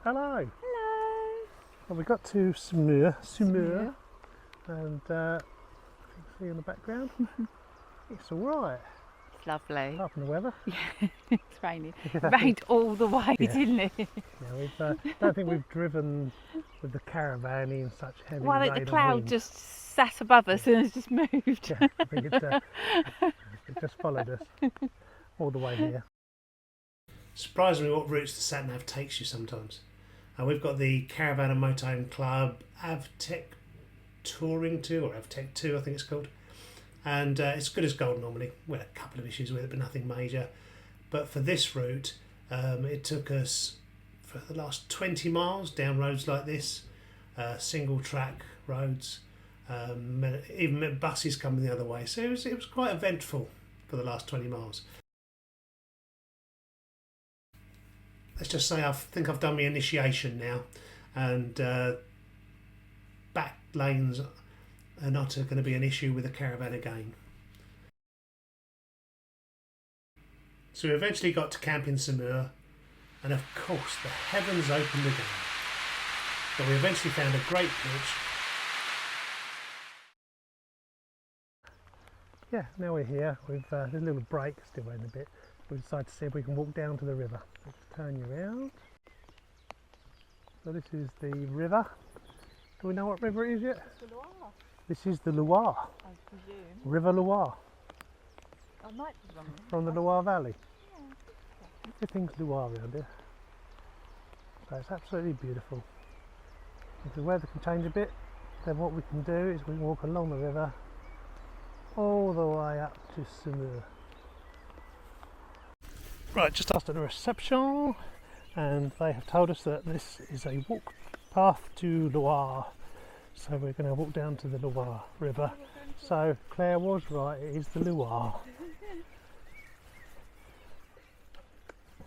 Hello. Hello. Well, we got to Saumur, and you can see in the background, it's all right. It's lovely. Apart from the weather. Yeah, it's raining. It rained all the way, didn't it? Yeah, I don't think we've driven with the caravan in such heavy Well, rain the and cloud wind. just sat above us and has just moved. Yeah, I think it just followed us all the way here. Surprisingly, what routes the sat-nav takes you sometimes. We've got the Caravan and Motorhome Club Avtech Touring 2, or Avtech 2 I think it's called, and it's good as gold normally. We had a couple of issues with it but nothing major. But for this route it took us for the last 20 miles down roads like this, single track roads, even buses coming the other way, so it was quite eventful for the last 20 miles. Let's just say I think I've done my initiation now, and back lanes are not going to be an issue with the caravan again. So we eventually got to camp in Saumur, and of course the heavens opened again. But we eventually found a great pitch. Yeah, now we're here. We've there's a little break, still raining a bit. We decided to see if we can walk down to the river. Let's turn you around. So this is the river. Do we know what river it is yet? It's the Loire. This is the Loire. I presume. River Loire. I might be wrong. From the Loire Valley. Yeah. Everything's Loire around here. So it's absolutely beautiful. If the weather can change a bit, then what we can do is we can walk along the river all the way up to Saumur. Right, just after the reception, and they have told us that this is a walk path to Loire, so we're going to walk down to the Loire River. So Claire was right, it is the Loire.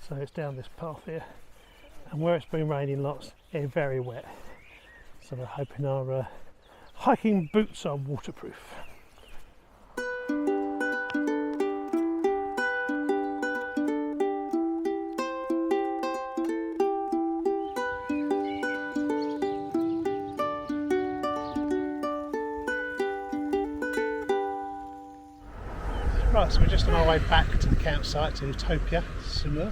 So it's down this path here, and where it's been raining lots, it's very wet, so we're hoping our hiking boots are waterproof. Right, so we're just on our way back to the campsite to Utopia, Saumur.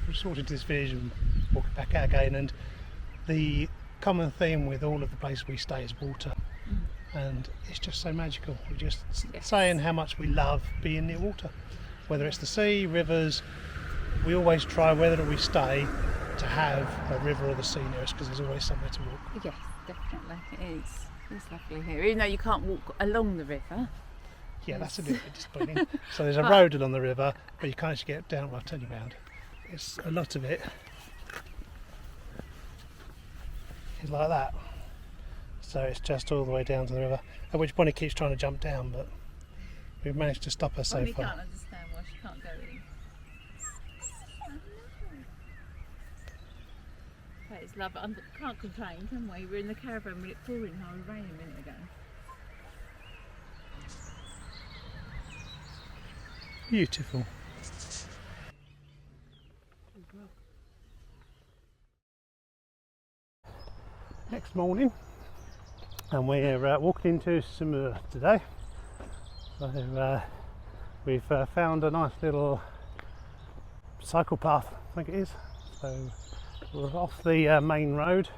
We sorted this vision, walking back out again, and the common theme with all of the places we stay is water, and it's just so magical. We're just saying how much we love being near water, whether it's the sea, rivers. We always try, whether we stay, to have a river or the sea near us, because there's always somewhere to walk. Yes, definitely. It is. It's lovely here, even though you can't walk along the river. Yeah, that's a little bit disappointing. So there's a road along the river, but you can't actually get down. Well, I'll turn you around. It's a lot of it is like that. So it's just all the way down to the river. At which Bonnie keeps trying to jump down, but we've managed to stop her so Bonnie far. can't understand why she can't go in. But it's lovely. I can't complain, can we? We were in the caravan when it pouring hard rain a minute ago. Beautiful. Next morning, and we're walking into Saumur today. So we've found a nice little cycle path, I think it is. So we're off the main road,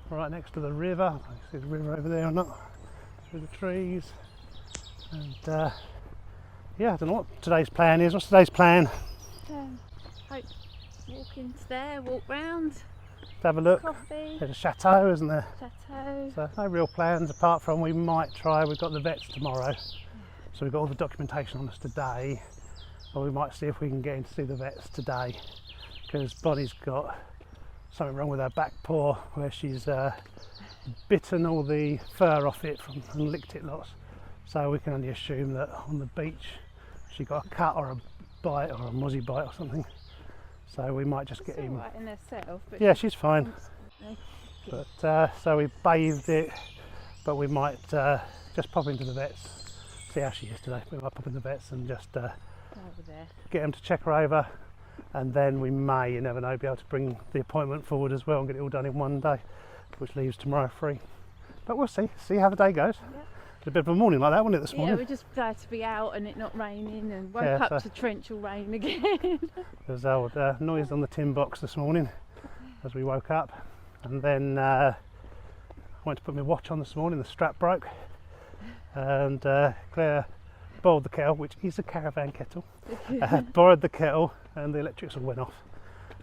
right next to the river. I don't know if you see the river over there or not, through the trees. And yeah, I don't know what today's plan is. What's today's plan? Hope walk into there, walk round, To have a look. coffee, There's a chateau, isn't there? chateau. So no real plans apart from we might try. We've got the vets tomorrow, so we've got all the documentation on us today, or we might see if we can get in to see the vets today, because Bonnie's got something wrong with her back paw where she's bitten all the fur off it and licked it lots. So we can only assume that on the beach she got a cut or a bite or a mozzie bite or something. So we might just get It's him. all right in herself, but Yeah, she's fine. no. But so we bathed it, but we might just pop into the vets, see how she is today. We might pop in the vets and just over there. get them to check her over, and then we may, you never know, be able to bring the appointment forward as well and get it all done in one day, which leaves tomorrow free. But we'll see how the day goes. Yep. It's a bit of a morning like that, wasn't it, this morning? Yeah, we're just glad to be out and it not raining, and woke up to torrential rain again. There's old noise on the tin box this morning as we woke up, and then I went to put my watch on this morning, the strap broke, and Claire borrowed the kettle, which is a Caravan kettle, borrowed the kettle, and the electrics all went off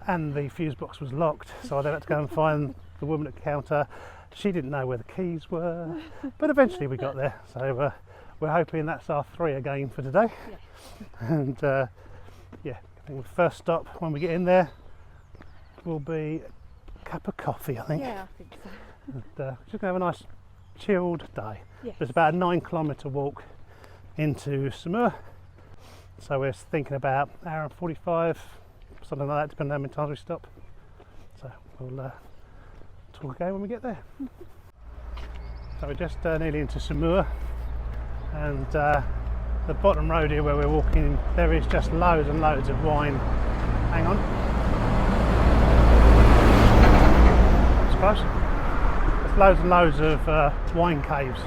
and the fuse box was locked, so I then had to go and find the woman at the counter. She didn't know where the keys were, but eventually we got there, so we're hoping that's our 3 again for today. Yeah. And yeah, I think the first stop when we get in there will be a cup of coffee, I think. Yeah, I think so. And, just going to have a nice chilled day. Yes. There's about a 9-kilometre walk into Saumur, so we're thinking about an hour and 45, something like that, depending on how many times we stop. So we'll talk again when we get there. So we're just nearly into Saumur, and the bottom road here where we're walking, there is just loads and loads of wine. Hang on. It's close. There's loads and loads of wine caves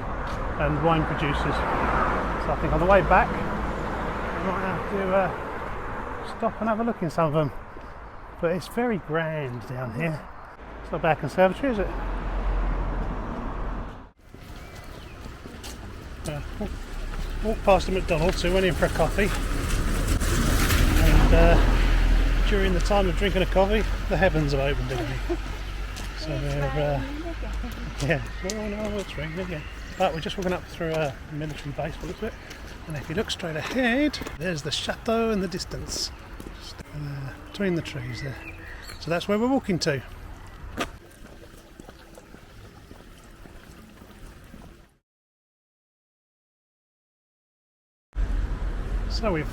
and wine producers. So I think on the way back we might have to stop and have a look in some of them. But it's very grand down here. It's not a bad conservatory, is it? Walked past the McDonald's, so we went in for a coffee, and during the time of drinking a coffee, the heavens have opened again. So we're yeah, oh no, it's raining again. But we're just walking up through a military base, by the looks of it, and if you look straight ahead, there's the chateau in the distance, just between the trees there. So that's where we're walking to. So we're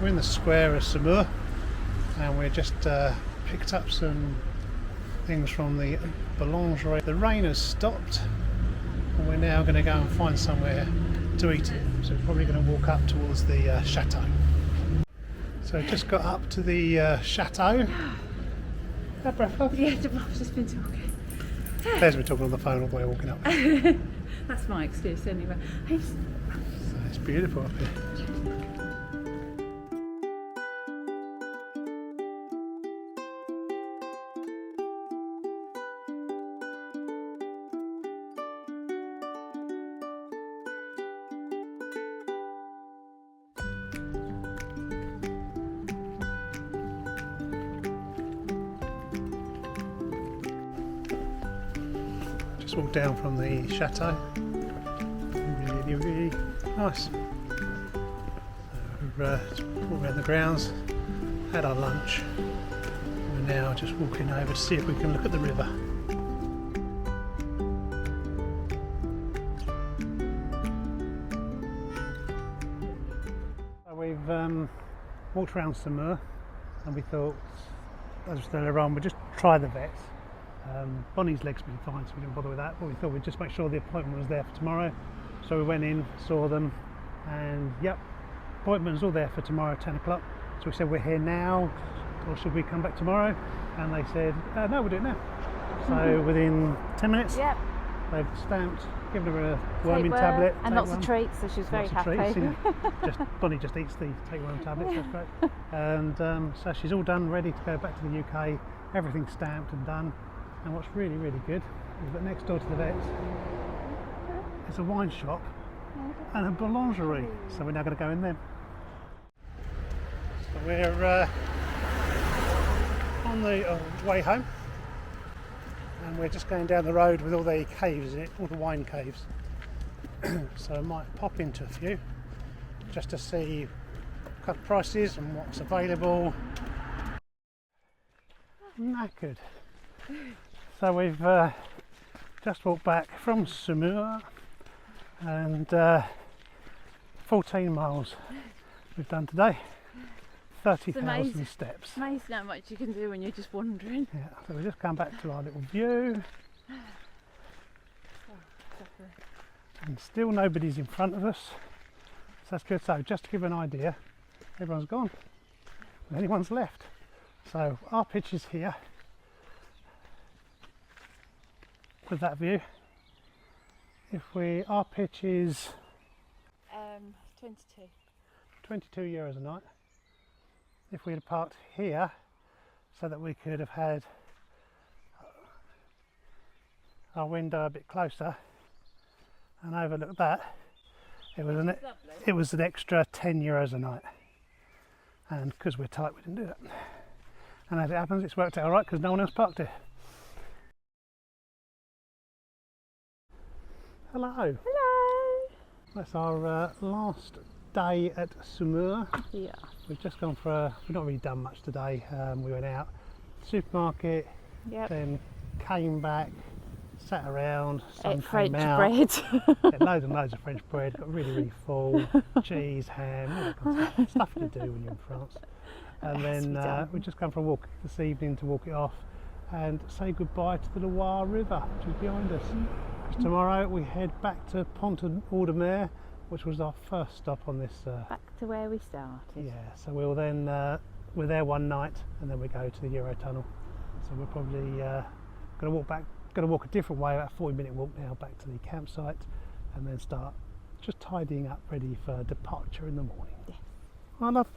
in the square of Saumur, and we just picked up some things from the boulangerie. The rain has stopped, and we're now going to go and find somewhere to eat it. So we're probably going to walk up towards the chateau. So just got up to the chateau. That breath love? Yeah, I've just been talking. Claire's been talking on the phone all the way walking up. That's my excuse anyway. So it's beautiful up here. Just walked down from the chateau. Really nice. We've walked around the grounds, had our lunch. We're now just walking over to see if we can look at the river. So we've walked around Saumur, and we thought, as we earlier on, we'd just try the vets. Bonnie's leg's been fine, so we didn't bother with that, but we thought we'd just make sure the appointment was there for tomorrow. So we went in, saw them, and yep, appointment was all there for tomorrow at 10 o'clock. So we said, we're here now, or should we come back tomorrow? And they said, no, we'll do it now. So within 10 minutes, Yep. they've stamped, given her a worming tablet. And lots of treats, so she was very happy. Treats, yeah. Bonnie just eats the tapeworm tablets, that's great. And so she's all done, ready to go back to the UK, everything's stamped and done. And what's really, really good is that next door to the vets is a wine shop and a boulangerie. So we're now going to go in there. So we're on the way home, and we're just going down the road with all the caves in it, all the wine caves. So I might pop into a few just to see cut prices and what's available. Knackered. So we've just walked back from Saumur, and 14 miles we've done today, 30,000 steps. Amazing how much you can do when you're just wandering. Yeah, so we just come back to our little view, and still nobody's in front of us, so that's good. So just to give an idea, everyone's gone, anyone's left. So our pitch is here with that view. Our pitch is 22 euros a night. If we had parked here so that we could have had our window a bit closer and overlook that, it was an extra 10 euros a night, and because we're tight we didn't do that, and as it happens it's worked out alright because no one else parked here. Hello! Hello! That's our last day at Saumur. Yeah. We've just gone for we've not really done much today. We went out supermarket, then came back, sat around, sun ate came French out, bread. ate loads and loads of French bread, got really full, cheese, ham, all that kind of stuff you do when you're in France. And then we just come for a walk this evening to walk it off and say goodbye to the Loire River, which is behind us. Tomorrow we head back to Pont-Audemer, which was our first stop on this. Back to where we started. Yeah, so we'll then we're there one night and then we go to the Eurotunnel. So we're probably going to walk a different way, about a 40-minute walk now back to the campsite, and then start just tidying up, ready for departure in the morning. Yes. Oh, love.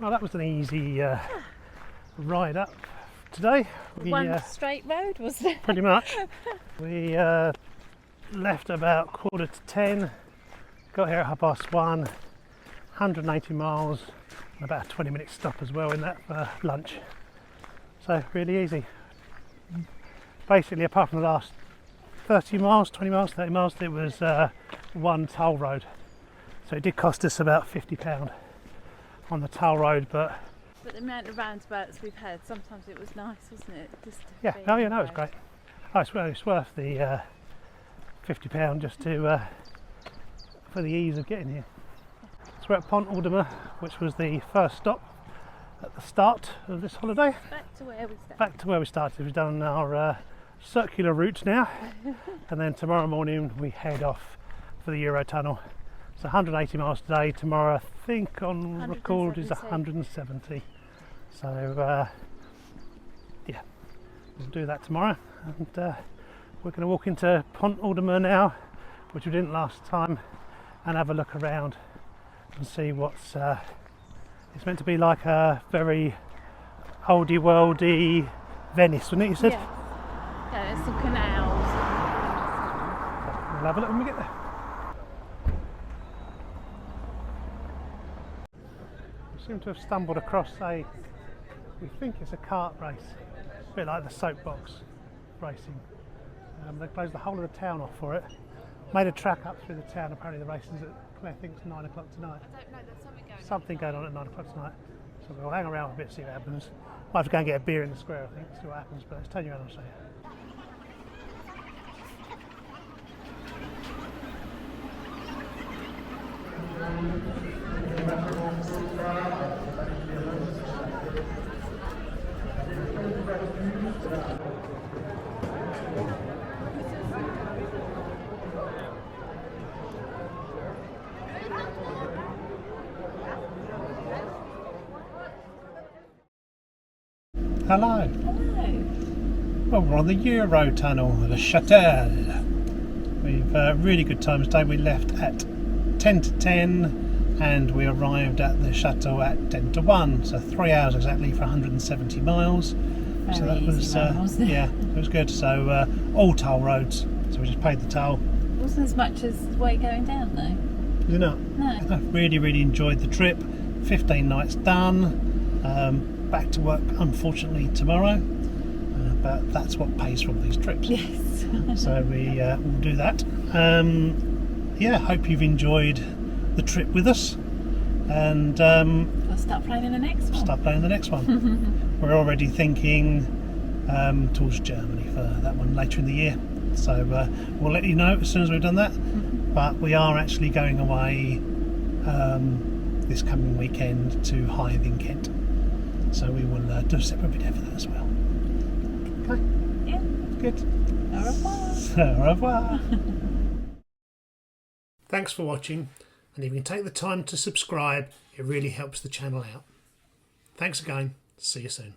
Well, that was an easy ride up today. One straight road, was it? Pretty much. We left about 10:15, got here at 1:30, 180 miles, and about a 20-minute stop as well in that for lunch. So really easy. Basically, apart from the last 30 miles, 20 miles, 30 miles, it was one toll road. So it did cost us about £50 on the toll road, but the amount of roundabouts we've had, sometimes it was nice, wasn't it? Just to yeah, be oh yeah, no, on it's the great. Oh, it's worth the £50 just to for the ease of getting here. So we're at Pont-Audemer, which was the first stop at the start of this holiday. Back to where we started. Back to where we started. We've done our circular route now, and then tomorrow morning we head off for the Eurotunnel. So 180 miles today. Tomorrow, I think on record is 170. So yeah, we'll do that tomorrow, and we're going to walk into Pont-Audemer now, which we didn't last time, and have a look around and see what's. It's meant to be like a very oldie worldy Venice, wasn't it? You said. Yeah, there's some canals. We'll have a look when we get there. We seem to have stumbled across we think it's a kart race, a bit like the soapbox racing. They closed the whole of the town off for it, made a track up through the town. Apparently the race is at, Claire thinks, 9 o'clock tonight. I don't know, there's something going on at 9 o'clock tonight. So we'll hang around a bit, see what happens. Might have to go and get a beer in the square, I think, see what happens, but let's turn you around and show you. Hello. Hello. Well, we're on the Eurotunnel, the chateau. We've really good time today. We left at 10 to 10 and we arrived at the chateau at 10 to 1. So 3 hours exactly for 170 miles. Very so that easy was, wasn't it? yeah, it was good. So all toll roads. So we just paid the toll. It wasn't as much as the way going down though. You know, No. I really enjoyed the trip. 15 nights done. Back to work unfortunately tomorrow, but that's what pays for all these trips. Yes. So we will do that. Yeah, hope you've enjoyed the trip with us, and I'll start planning the next one. start planning the next one. We're already thinking towards Germany for that one later in the year, so we'll let you know as soon as we've done that. But we are actually going away this coming weekend to Hythe in Kent, so we will do a separate video for that as well. Okay. Yeah. Good. Au revoir. Au revoir. Thanks for watching, and if you can take the time to subscribe, it really helps the channel out. Thanks again. See you soon.